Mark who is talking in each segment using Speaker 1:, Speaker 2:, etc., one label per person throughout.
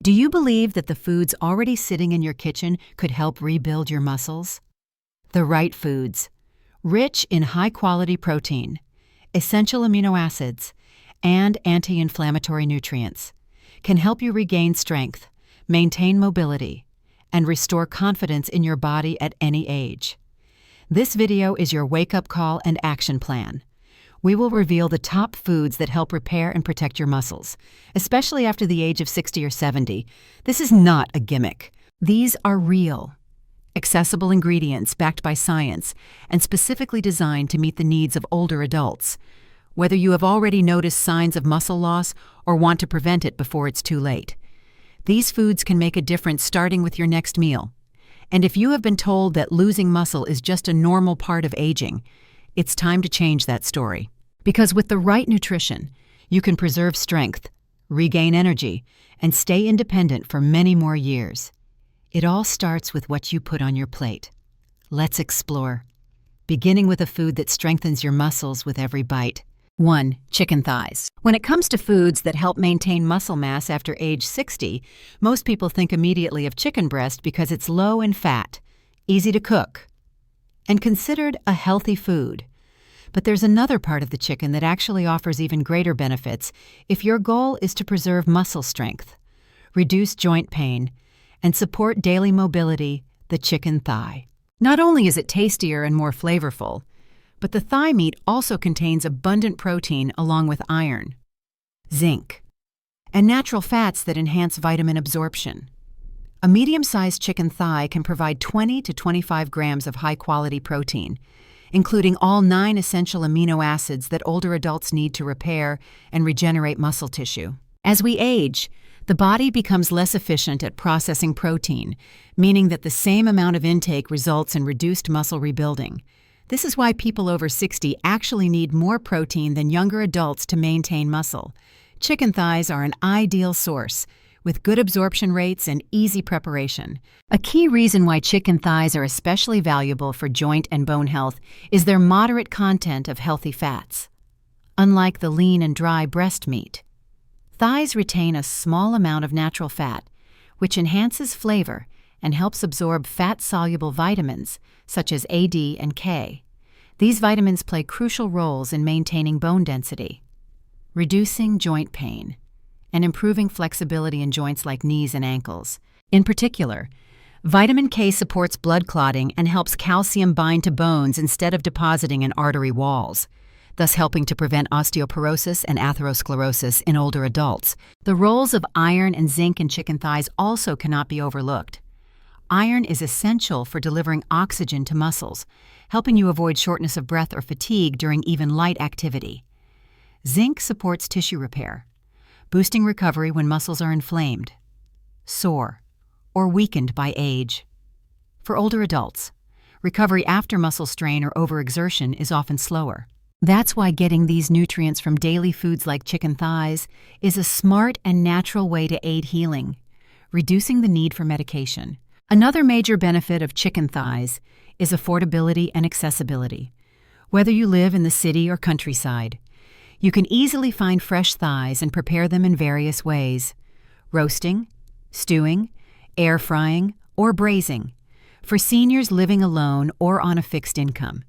Speaker 1: Do you believe that the foods already sitting in your kitchen could help rebuild your muscles? The right foods, rich in high-quality protein, essential amino acids, and anti-inflammatory nutrients, can help you regain strength, maintain mobility, and restore confidence in your body at any age. This video is your wake-up call and action plan. We will reveal the top foods that help repair and protect your muscles, especially after the age of 60 or 70. This is not a gimmick. These are real, accessible ingredients backed by science and specifically designed to meet the needs of older adults. Whether you have already noticed signs of muscle loss or want to prevent it before it's too late, these foods can make a difference starting with your next meal. And if you have been told that losing muscle is just a normal part of aging, it's time to change that story. Because with the right nutrition, you can preserve strength, regain energy, and stay independent for many more years. It all starts with what you put on your plate. Let's explore, beginning with a food that strengthens your muscles with every bite. 1. Chicken thighs. When it comes to foods that help maintain muscle mass after age 60, most people think immediately of chicken breast because it's low in fat, easy to cook, and considered a healthy food. But there's another part of the chicken that actually offers even greater benefits if your goal is to preserve muscle strength, reduce joint pain, and support daily mobility: the chicken thigh. Not only is it tastier and more flavorful, but the thigh meat also contains abundant protein along with iron, zinc, and natural fats that enhance vitamin absorption. A medium-sized chicken thigh can provide 20 to 25 grams of high-quality protein, including all 9 essential amino acids that older adults need to repair and regenerate muscle tissue. As we age, the body becomes less efficient at processing protein, meaning that the same amount of intake results in reduced muscle rebuilding. This is why people over 60 actually need more protein than younger adults to maintain muscle. Chicken thighs are an ideal source, with good absorption rates and easy preparation. A key reason why chicken thighs are especially valuable for joint and bone health is their moderate content of healthy fats. Unlike the lean and dry breast meat, thighs retain a small amount of natural fat, which enhances flavor and helps absorb fat-soluble vitamins such as A, D, and K. These vitamins play crucial roles in maintaining bone density, reducing joint pain, and improving flexibility in joints like knees and ankles. In particular, vitamin K supports blood clotting and helps calcium bind to bones instead of depositing in artery walls, thus helping to prevent osteoporosis and atherosclerosis in older adults. The roles of iron and zinc in chicken thighs also cannot be overlooked. Iron is essential for delivering oxygen to muscles, helping you avoid shortness of breath or fatigue during even light activity. Zinc supports tissue repair, boosting recovery when muscles are inflamed, sore, or weakened by age. For older adults, recovery after muscle strain or overexertion is often slower. That's why getting these nutrients from daily foods like chicken thighs is a smart and natural way to aid healing, reducing the need for medication. Another major benefit of chicken thighs is affordability and accessibility. Whether you live in the city or countryside, you can easily find fresh thighs and prepare them in various ways: roasting, stewing, air frying, or braising. For seniors living alone or on a fixed income,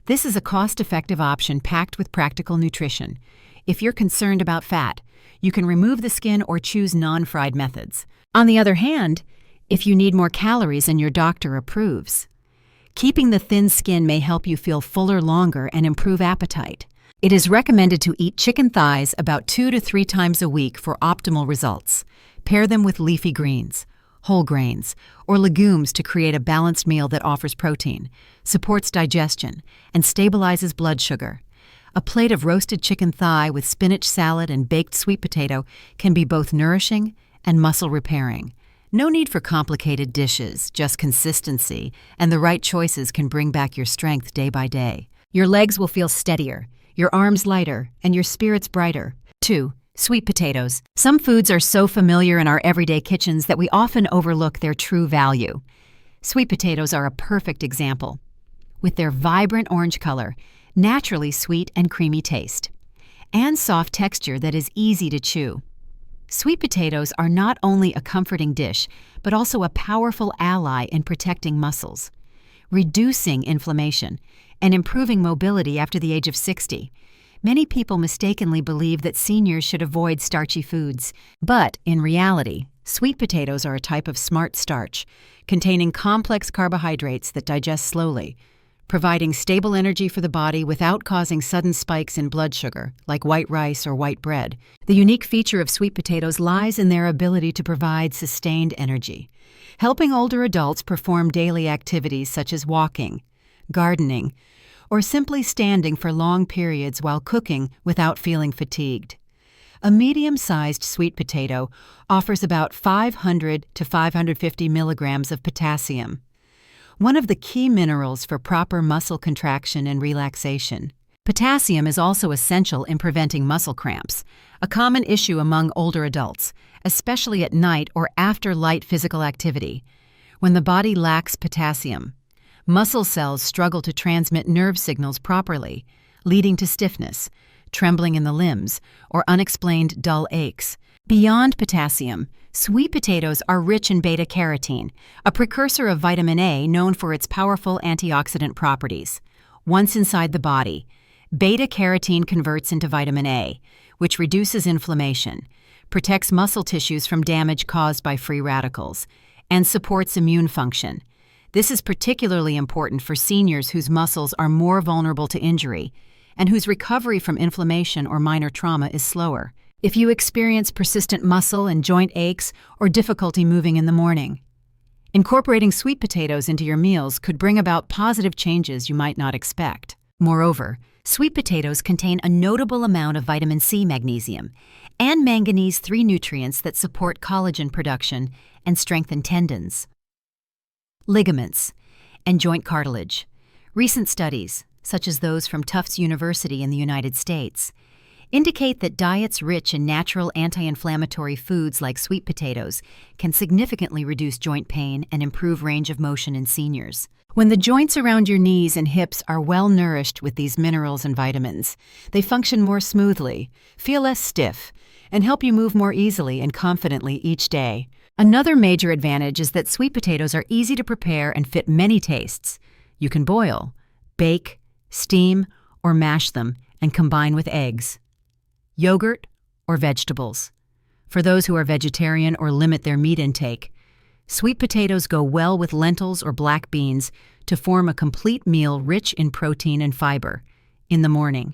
Speaker 1: this is a cost-effective option packed with practical nutrition. If you're concerned about fat, you can remove the skin or choose non-fried methods. On the other hand, if you need more calories and your doctor approves, keeping the thin skin may help you feel fuller longer and improve appetite. It is recommended to eat chicken thighs about 2 to 3 times a week for optimal results. Pair them with leafy greens, whole grains, or legumes to create a balanced meal that offers protein, supports digestion, and stabilizes blood sugar. A plate of roasted chicken thigh with spinach salad and baked sweet potato can be both nourishing and muscle repairing. No need for complicated dishes, just consistency, and the right choices can bring back your strength day by day. Your legs will feel steadier, your arms lighter, and your spirits brighter. 2. Sweet potatoes. Some foods are so familiar in our everyday kitchens that we often overlook their true value. Sweet potatoes are a perfect example. With their vibrant orange color, naturally sweet and creamy taste, and soft texture that is easy to chew, Sweet potatoes are not only a comforting dish, but also a powerful ally in protecting muscles, reducing inflammation, and improving mobility after the age of 60. Many people mistakenly believe that seniors should avoid starchy foods, but in reality, sweet potatoes are a type of smart starch, containing complex carbohydrates that digest slowly, providing stable energy for the body without causing sudden spikes in blood sugar, like white rice or white bread. The unique feature of sweet potatoes lies in their ability to provide sustained energy, helping older adults perform daily activities such as walking, gardening, or simply standing for long periods while cooking without feeling fatigued. A medium-sized sweet potato offers about 500 to 550 milligrams of potassium, one of the key minerals for proper muscle contraction and relaxation. Potassium is also essential in preventing muscle cramps, a common issue among older adults, especially at night or after light physical activity. When the body lacks potassium, muscle cells struggle to transmit nerve signals properly, leading to stiffness, trembling in the limbs, or unexplained dull aches. Beyond potassium, sweet potatoes are rich in beta-carotene, a precursor of vitamin A known for its powerful antioxidant properties. Once inside the body, beta-carotene converts into vitamin A, which reduces inflammation, protects muscle tissues from damage caused by free radicals, and supports immune function. This is particularly important for seniors whose muscles are more vulnerable to injury and whose recovery from inflammation or minor trauma is slower. If you experience persistent muscle and joint aches or difficulty moving in the morning, incorporating sweet potatoes into your meals could bring about positive changes you might not expect. Moreover, sweet potatoes contain a notable amount of vitamin C, magnesium, and manganese, 3 nutrients that support collagen production and strengthen tendons, ligaments, and joint cartilage. Recent studies, such as those from Tufts University in the United States, indicate that diets rich in natural anti-inflammatory foods like sweet potatoes can significantly reduce joint pain and improve range of motion in seniors. When the joints around your knees and hips are well nourished with these minerals and vitamins, they function more smoothly, feel less stiff, and help you move more easily and confidently each day. Another major advantage is that sweet potatoes are easy to prepare and fit many tastes. You can boil, bake, steam, or mash them and combine with eggs, yogurt, or vegetables. For those who are vegetarian or limit their meat intake, sweet potatoes go well with lentils or black beans to form a complete meal rich in protein and fiber. In the morning,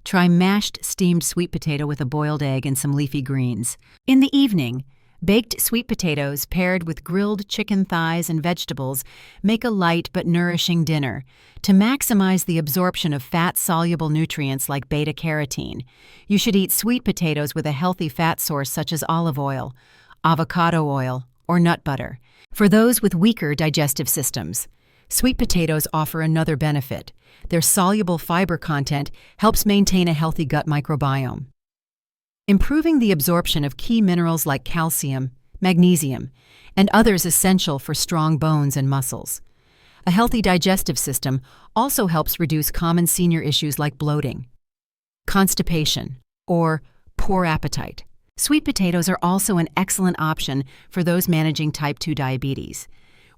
Speaker 1: try mashed steamed sweet potato with a boiled egg and some leafy greens. In the evening, baked sweet potatoes paired with grilled chicken thighs and vegetables make a light but nourishing dinner. To maximize the absorption of fat-soluble nutrients like beta-carotene, you should eat sweet potatoes with a healthy fat source such as olive oil, avocado oil, or nut butter. For those with weaker digestive systems, sweet potatoes offer another benefit. Their soluble fiber content helps maintain a healthy gut microbiome, improving the absorption of key minerals like calcium, magnesium, and others essential for strong bones and muscles. A healthy digestive system also helps reduce common senior issues like bloating, constipation, or poor appetite. Sweet potatoes are also an excellent option for those managing type 2 diabetes,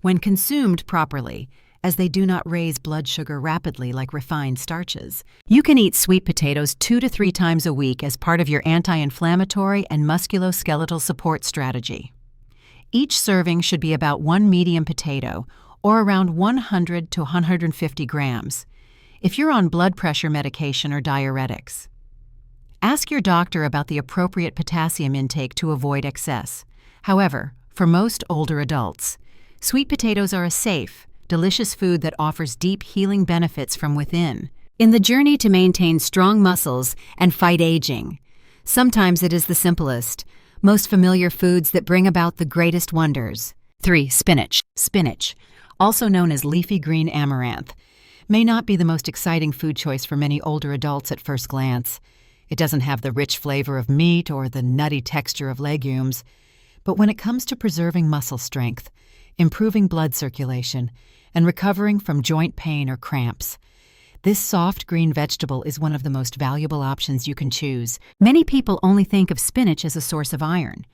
Speaker 1: when consumed properly, as they do not raise blood sugar rapidly like refined starches. You can eat sweet potatoes 2 to 3 times a week as part of your anti-inflammatory and musculoskeletal support strategy. Each serving should be about 1 medium potato, or around 100 to 150 grams, if you're on blood pressure medication or diuretics. Ask your doctor about the appropriate potassium intake to avoid excess. However, for most older adults, sweet potatoes are a safe, delicious food that offers deep healing benefits from within. In the journey to maintain strong muscles and fight aging, sometimes it is the simplest, most familiar foods that bring about the greatest wonders. 3. Spinach. Spinach, also known as leafy green amaranth, may not be the most exciting food choice for many older adults at first glance. It doesn't have the rich flavor of meat or the nutty texture of legumes. But when it comes to preserving muscle strength, improving blood circulation, and recovering from joint pain or cramps, This soft green vegetable is one of the most valuable options you can choose. Many people only think of spinach as a source of iron,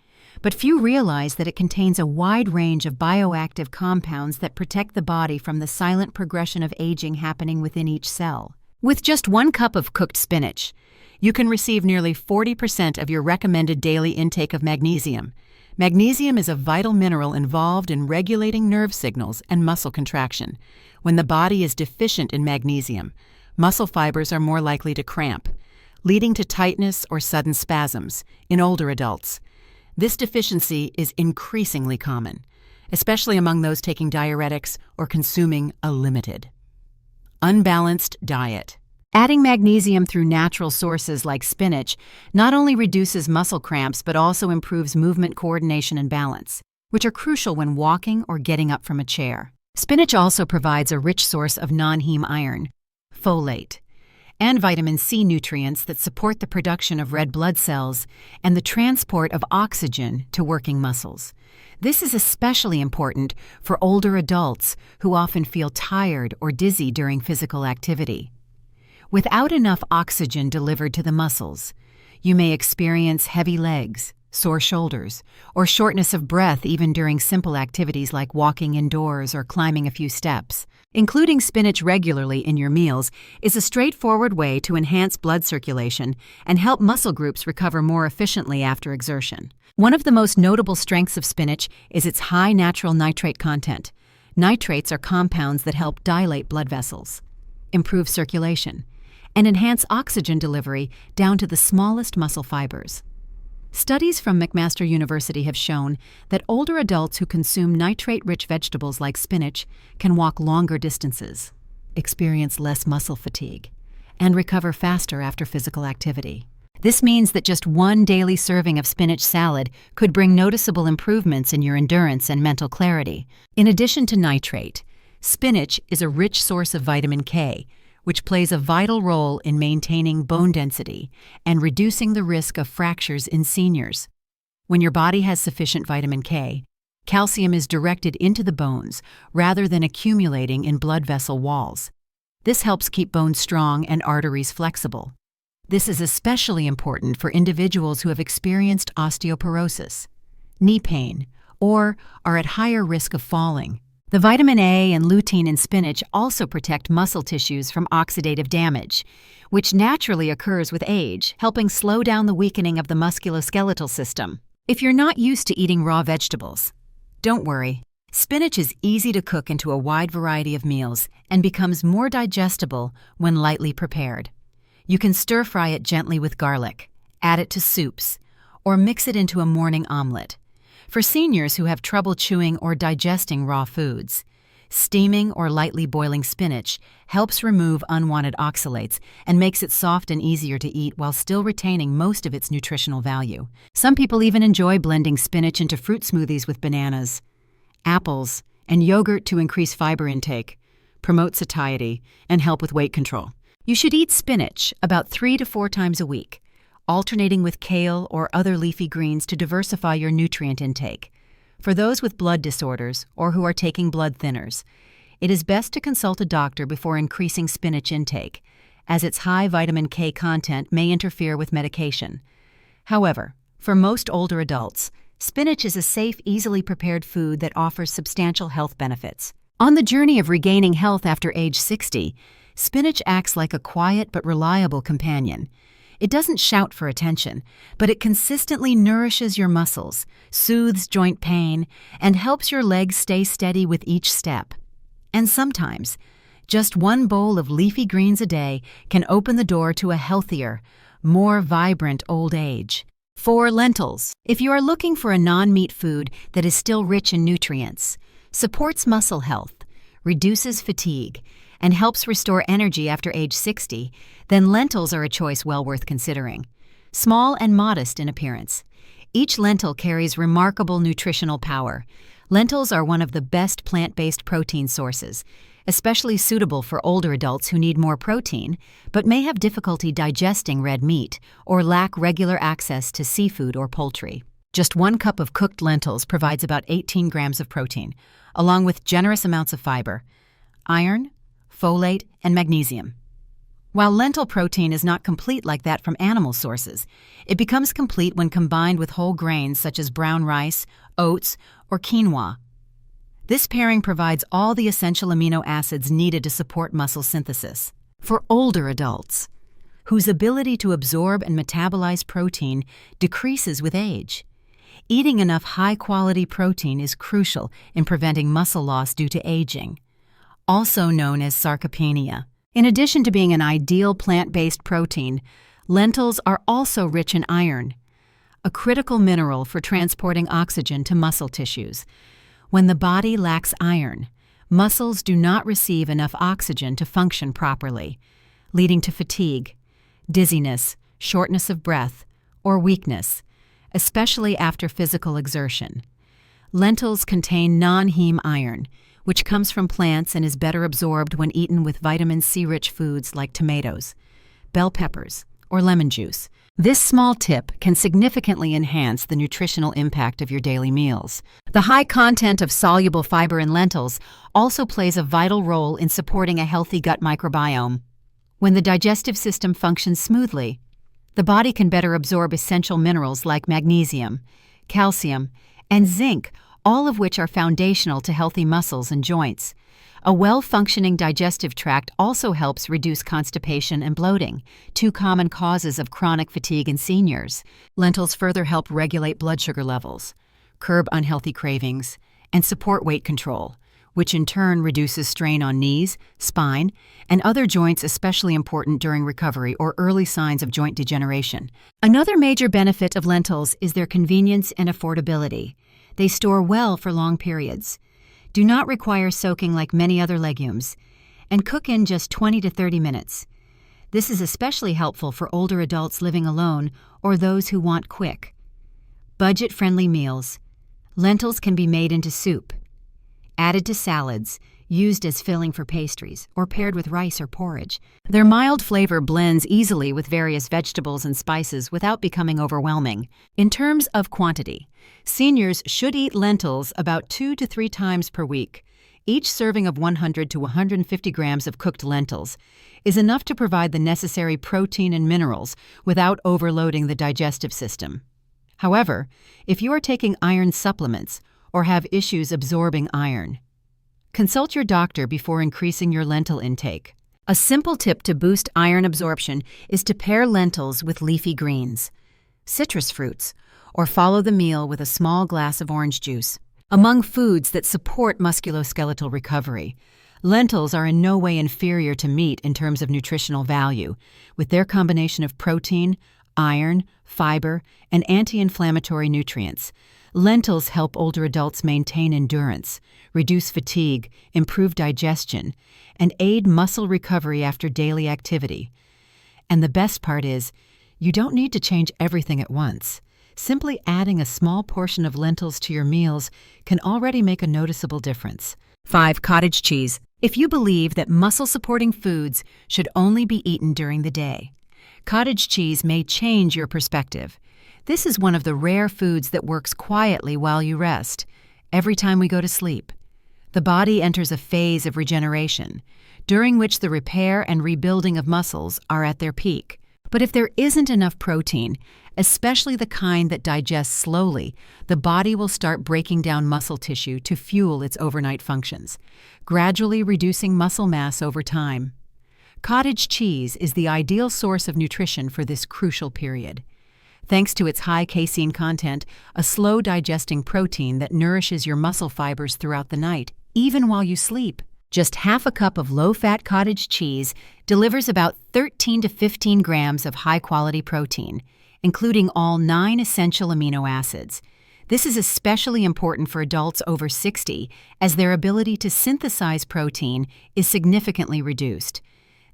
Speaker 1: but few realize that it contains a wide range of bioactive compounds that protect the body from the silent progression of aging happening within each cell. With just 1 cup of cooked spinach, you can receive nearly 40% of your recommended daily intake of magnesium. Magnesium is a vital mineral involved in regulating nerve signals and muscle contraction. When the body is deficient in magnesium, muscle fibers are more likely to cramp, leading to tightness or sudden spasms in older adults. This deficiency is increasingly common, especially among those taking diuretics or consuming a limited, unbalanced diet. Adding magnesium through natural sources like spinach not only reduces muscle cramps but also improves movement coordination and balance, which are crucial when walking or getting up from a chair. Spinach also provides a rich source of non-heme iron, folate, and vitamin C nutrients that support the production of red blood cells and the transport of oxygen to working muscles. This is especially important for older adults who often feel tired or dizzy during physical activity. Without enough oxygen delivered to the muscles, you may experience heavy legs, sore shoulders, or shortness of breath even during simple activities like walking indoors or climbing a few steps. Including spinach regularly in your meals is a straightforward way to enhance blood circulation and help muscle groups recover more efficiently after exertion. One of the most notable strengths of spinach is its high natural nitrate content. Nitrates are compounds that help dilate blood vessels, improve circulation, and enhance oxygen delivery down to the smallest muscle fibers. Studies from McMaster University have shown that older adults who consume nitrate-rich vegetables like spinach can walk longer distances, experience less muscle fatigue, and recover faster after physical activity. This means that just 1 daily serving of spinach salad could bring noticeable improvements in your endurance and mental clarity. In addition to nitrate, spinach is a rich source of vitamin K, which plays a vital role in maintaining bone density and reducing the risk of fractures in seniors. When your body has sufficient vitamin K, calcium is directed into the bones rather than accumulating in blood vessel walls. This helps keep bones strong and arteries flexible. This is especially important for individuals who have experienced osteoporosis, knee pain, or are at higher risk of falling. The vitamin A and lutein in spinach also protect muscle tissues from oxidative damage, which naturally occurs with age, helping slow down the weakening of the musculoskeletal system. If you're not used to eating raw vegetables, don't worry. Spinach is easy to cook into a wide variety of meals and becomes more digestible when lightly prepared. You can stir-fry it gently with garlic, add it to soups, or mix it into a morning omelet. For seniors who have trouble chewing or digesting raw foods, steaming or lightly boiling spinach helps remove unwanted oxalates and makes it soft and easier to eat while still retaining most of its nutritional value. Some people even enjoy blending spinach into fruit smoothies with bananas, apples, and yogurt to increase fiber intake, promote satiety, and help with weight control. You should eat spinach about 3 to 4 times a week, alternating with kale or other leafy greens to diversify your nutrient intake. For those with blood disorders or who are taking blood thinners, it is best to consult a doctor before increasing spinach intake, as its high vitamin K content may interfere with medication. However, for most older adults, spinach is a safe, easily prepared food that offers substantial health benefits. On the journey of regaining health after age 60, spinach acts like a quiet but reliable companion. It doesn't shout for attention, but it consistently nourishes your muscles, soothes joint pain, and helps your legs stay steady with each step. And sometimes, just 1 bowl of leafy greens a day can open the door to a healthier, more vibrant old age. 4. Lentils. If you are looking for a non-meat food that is still rich in nutrients, supports muscle health, reduces fatigue, and helps restore energy after age 60, then lentils are a choice well worth considering. Small and modest in appearance, each lentil carries remarkable nutritional power. Lentils are one of the best plant-based protein sources, especially suitable for older adults who need more protein, but may have difficulty digesting red meat or lack regular access to seafood or poultry. Just 1 cup of cooked lentils provides about 18 grams of protein, along with generous amounts of fiber, iron, folate, and magnesium. While lentil protein is not complete like that from animal sources, it becomes complete when combined with whole grains such as brown rice, oats, or quinoa. This pairing provides all the essential amino acids needed to support muscle synthesis. For older adults, whose ability to absorb and metabolize protein decreases with age, eating enough high-quality protein is crucial in preventing muscle loss due to aging, also known as sarcopenia. In addition to being an ideal plant-based protein, lentils are also rich in iron, a critical mineral for transporting oxygen to muscle tissues. When the body lacks iron, muscles do not receive enough oxygen to function properly, leading to fatigue, dizziness, shortness of breath, or weakness, especially after physical exertion. Lentils contain non-heme iron, which comes from plants and is better absorbed when eaten with vitamin C-rich foods like tomatoes, bell peppers, or lemon juice. This small tip can significantly enhance the nutritional impact of your daily meals. The high content of soluble fiber in lentils also plays a vital role in supporting a healthy gut microbiome. When the digestive system functions smoothly, the body can better absorb essential minerals like magnesium, calcium, and zinc, all of which are foundational to healthy muscles and joints. A well-functioning digestive tract also helps reduce constipation and bloating, two common causes of chronic fatigue in seniors. Lentils further help regulate blood sugar levels, curb unhealthy cravings, and support weight control, which in turn reduces strain on knees, spine, and other joints, especially important during recovery or early signs of joint degeneration. Another major benefit of lentils is their convenience and affordability. They store well for long periods, do not require soaking like many other legumes, and cook in just 20 to 30 minutes. This is especially helpful for older adults living alone or those who want quick, budget-friendly meals. Lentils can be made into soup, added to salads, used as filling for pastries, or paired with rice or porridge. Their mild flavor blends easily with various vegetables and spices without becoming overwhelming. In terms of quantity, seniors should eat lentils about 2 to 3 times per week. Each serving of 100 to 150 grams of cooked lentils is enough to provide the necessary protein and minerals without overloading the digestive system. However, if you are taking iron supplements or have issues absorbing iron, consult your doctor before increasing your lentil intake. A simple tip to boost iron absorption is to pair lentils with leafy greens, citrus fruits, or follow the meal with a small glass of orange juice. Among foods that support musculoskeletal recovery, lentils are in no way inferior to meat in terms of nutritional value, with their combination of protein, iron, fiber, and anti-inflammatory nutrients. Lentils help older adults maintain endurance, reduce fatigue, improve digestion, and aid muscle recovery after daily activity. And the best part is, you don't need to change everything at once. Simply adding a small portion of lentils to your meals can already make a noticeable difference. 5. Cottage cheese. If you believe that muscle-supporting foods should only be eaten during the day, cottage cheese may change your perspective. This is one of the rare foods that works quietly while you rest. Every time we go to sleep, the body enters a phase of regeneration, during which the repair and rebuilding of muscles are at their peak. But if there isn't enough protein, especially the kind that digests slowly, the body will start breaking down muscle tissue to fuel its overnight functions, gradually reducing muscle mass over time. Cottage cheese is the ideal source of nutrition for this crucial period. Thanks to its high casein content, a slow-digesting protein that nourishes your muscle fibers throughout the night, even while you sleep. Just half a cup of low-fat cottage cheese delivers about 13 to 15 grams of high-quality protein, including all 9 essential amino acids. This is especially important for adults over 60, as their ability to synthesize protein is significantly reduced.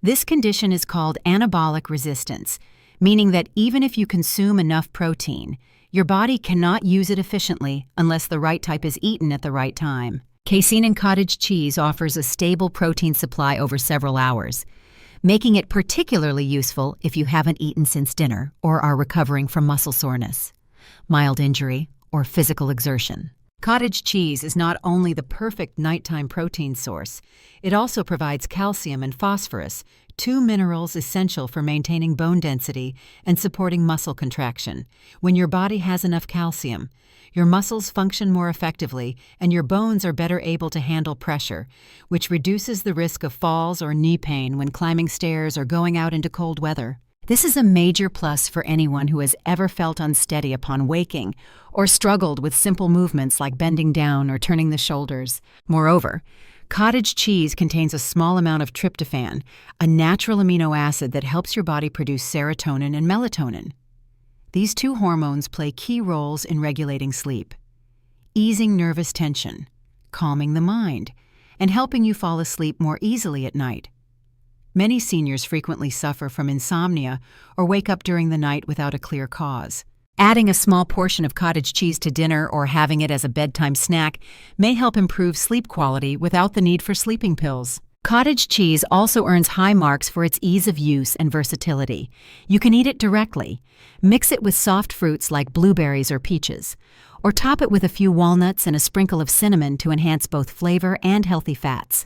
Speaker 1: This condition is called anabolic resistance, meaning that even if you consume enough protein, your body cannot use it efficiently unless the right type is eaten at the right time. Casein in cottage cheese offers a stable protein supply over several hours, making it particularly useful if you haven't eaten since dinner or are recovering from muscle soreness, mild injury, or physical exertion. Cottage cheese is not only the perfect nighttime protein source, it also provides calcium and phosphorus, two minerals essential for maintaining bone density and supporting muscle contraction. When your body has enough calcium, your muscles function more effectively and your bones are better able to handle pressure, which reduces the risk of falls or knee pain when climbing stairs or going out into cold weather. This is a major plus for anyone who has ever felt unsteady upon waking or struggled with simple movements like bending down or turning the shoulders. Moreover, cottage cheese contains a small amount of tryptophan, a natural amino acid that helps your body produce serotonin and melatonin. These two hormones play key roles in regulating sleep, easing nervous tension, calming the mind, and helping you fall asleep more easily at night. Many seniors frequently suffer from insomnia or wake up during the night without a clear cause. Adding a small portion of cottage cheese to dinner or having it as a bedtime snack may help improve sleep quality without the need for sleeping pills. Cottage cheese also earns high marks for its ease of use and versatility. You can eat it directly, mix it with soft fruits like blueberries or peaches, or top it with a few walnuts and a sprinkle of cinnamon to enhance both flavor and healthy fats.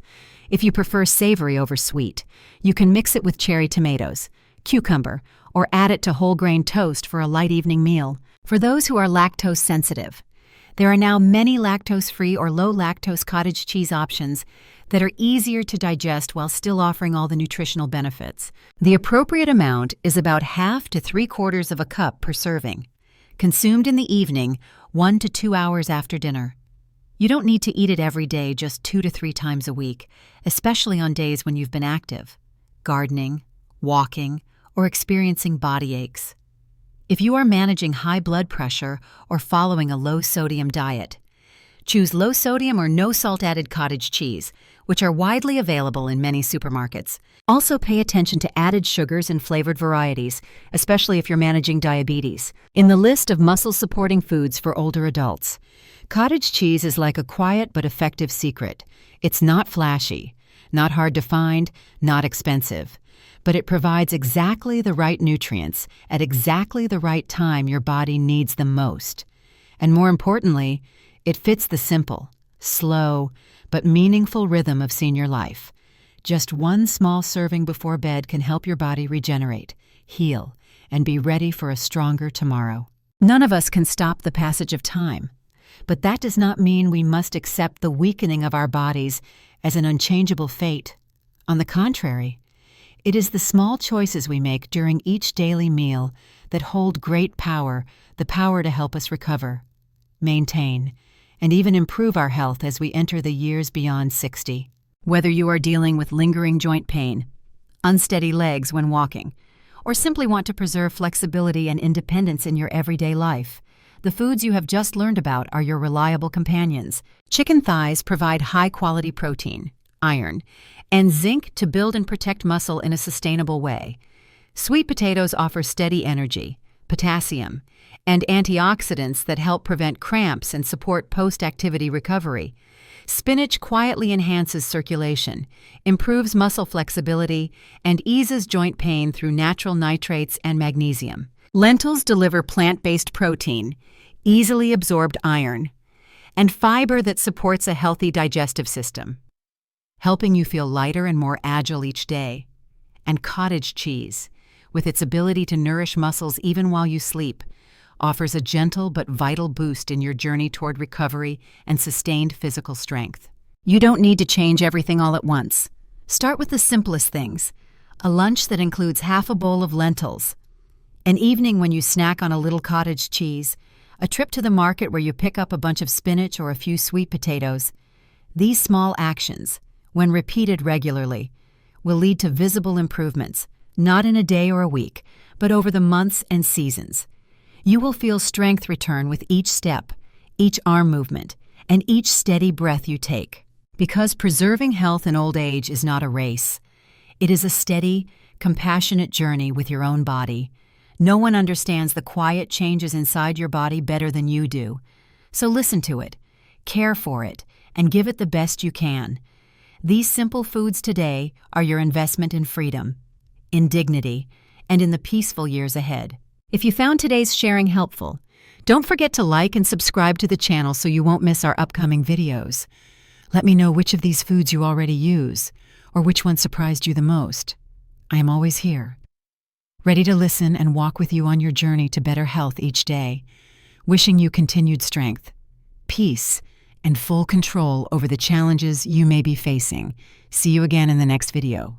Speaker 1: If you prefer savory over sweet, you can mix it with cherry tomatoes, cucumber, or add it to whole grain toast for a light evening meal. For those who are lactose sensitive, there are now many lactose-free or low-lactose cottage cheese options that are easier to digest while still offering all the nutritional benefits. The appropriate amount is about 1/2 to 3/4 of a cup per serving, consumed in the evening 1 to 2 hours after dinner. You don't need to eat it every day, just 2 to 3 times a week, especially on days when you've been active, gardening, walking, or experiencing body aches. If you are managing high blood pressure or following a low-sodium diet, choose low-sodium or no-salt-added cottage cheese, which are widely available in many supermarkets. Also pay attention to added sugars and flavored varieties, especially if you're managing diabetes. In the list of muscle-supporting foods for older adults, cottage cheese is like a quiet but effective secret. It's not flashy, not hard to find, not expensive, but it provides exactly the right nutrients at exactly the right time your body needs them most. And more importantly, it fits the simple, slow, but meaningful rhythm of senior life. Just one small serving before bed can help your body regenerate, heal, and be ready for a stronger tomorrow. None of us can stop the passage of time, but that does not mean we must accept the weakening of our bodies as an unchangeable fate. On the contrary, it is the small choices we make during each daily meal that hold great power, the power to help us recover, maintain, and even improve our health as we enter the years beyond 60. Whether you are dealing with lingering joint pain, unsteady legs when walking, or simply want to preserve flexibility and independence in your everyday life, the foods you have just learned about are your reliable companions. Chicken thighs provide high-quality protein, iron, and zinc to build and protect muscle in a sustainable way. Sweet potatoes offer steady energy, potassium, and antioxidants that help prevent cramps and support post-activity recovery. Spinach quietly enhances circulation, improves muscle flexibility, and eases joint pain through natural nitrates and magnesium. Lentils deliver plant-based protein, easily absorbed iron, and fiber that supports a healthy digestive system, helping you feel lighter and more agile each day. And cottage cheese, with its ability to nourish muscles even while you sleep, offers a gentle but vital boost in your journey toward recovery and sustained physical strength. You don't need to change everything all at once. Start with the simplest things: a lunch that includes 1/2 bowl of lentils, an evening when you snack on a little cottage cheese, a trip to the market where you pick up a bunch of spinach or a few sweet potatoes. These small actions, when repeated regularly, will lead to visible improvements, not in a day or a week, but over the months and seasons. You will feel strength return with each step, each arm movement, and each steady breath you take. Because preserving health in old age is not a race. It is a steady, compassionate journey with your own body. No one understands the quiet changes inside your body better than you do. So listen to it, care for it, and give it the best you can. These simple foods today are your investment in freedom, in dignity, and in the peaceful years ahead. If you found today's sharing helpful, don't forget to like and subscribe to the channel so you won't miss our upcoming videos. Let me know which of these foods you already use, or which one surprised you the most. I am always here, ready to listen and walk with you on your journey to better health each day, wishing you continued strength, peace, and full control over the challenges you may be facing. See you again in the next video.